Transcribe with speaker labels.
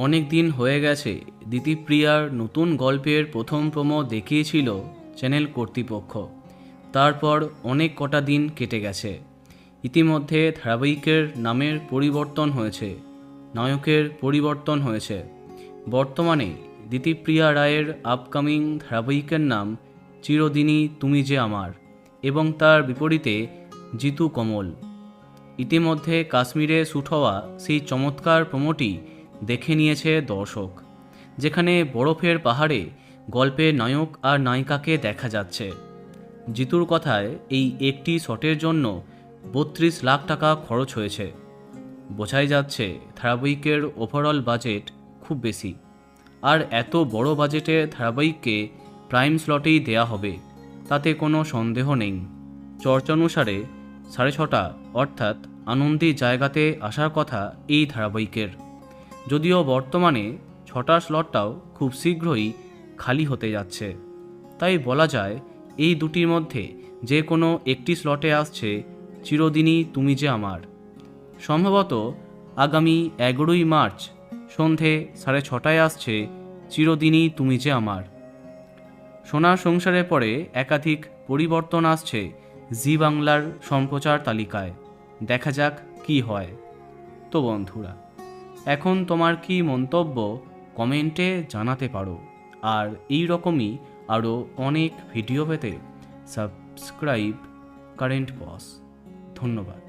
Speaker 1: অনেক দিন হয়ে গেছে দিতিপ্রিয়ার নতুন গল্পের প্রথম প্রোমো দেখিয়েছিল চ্যানেল কর্তৃপক্ষ। তারপর অনেক কটা দিন কেটে গেছে। ইতিমধ্যে ধারাবাহিকের নামের পরিবর্তন হয়েছে, নায়কের পরিবর্তন হয়েছে। বর্তমানে দিতিপ্রিয়া রায়ের আপকামিং ধারাবাহিকের নাম চিরদিনই তুমি যে আমার, এবং তার বিপরীতে জিতু কমল। ইতিমধ্যে কাশ্মীরে শ্যুট হওয়া সেই চমৎকার প্রোমোটি দেখে নিয়েছে দর্শক, যেখানে বরফের পাহাড়ে গল্পের নায়ক আর নায়িকাকে দেখা যাচ্ছে। জিতুর কথায় এই একটি শটের জন্য ৩২ লাখ টাকা খরচ হয়েছে। বোঝাই যাচ্ছে ধারাবাহিকের ওভারঅল বাজেট খুব বেশি, আর এত বড় বাজেটের ধারাবাহিককে প্রাইম স্লটেই দেয়া হবে, তাতে কোনো সন্দেহ নেই। চর্চানুসারে 6:30 অর্থাৎ আনন্দী জায়গাতে আসার কথা এই ধারাবাহিকের, যদিও বর্তমানে 6টার স্লটটাও খুব শীঘ্রই খালি হতে যাচ্ছে। তাই বলা যায় এই দুটির মধ্যে যে কোনো একটি স্লটে আসছে চিরদিনই তুমি যে আমার। সম্ভবত আগামী 11ই মার্চ সন্ধে 6:30 আসছে চিরদিনই তুমি যে আমার। সোনার সংসারের পরে একাধিক পরিবর্তন আসছে জি বাংলার সম্প্রচার তালিকায়। দেখা যাক কি হয়। তো বন্ধুরা, এখন তোমার কি মন্তব্য কমেন্টে জানাতে পারো। আর এই রকমই আরও অনেক ভিডিও পেতে সাবস্ক্রাইব কারেন্ট বস। ধন্যবাদ।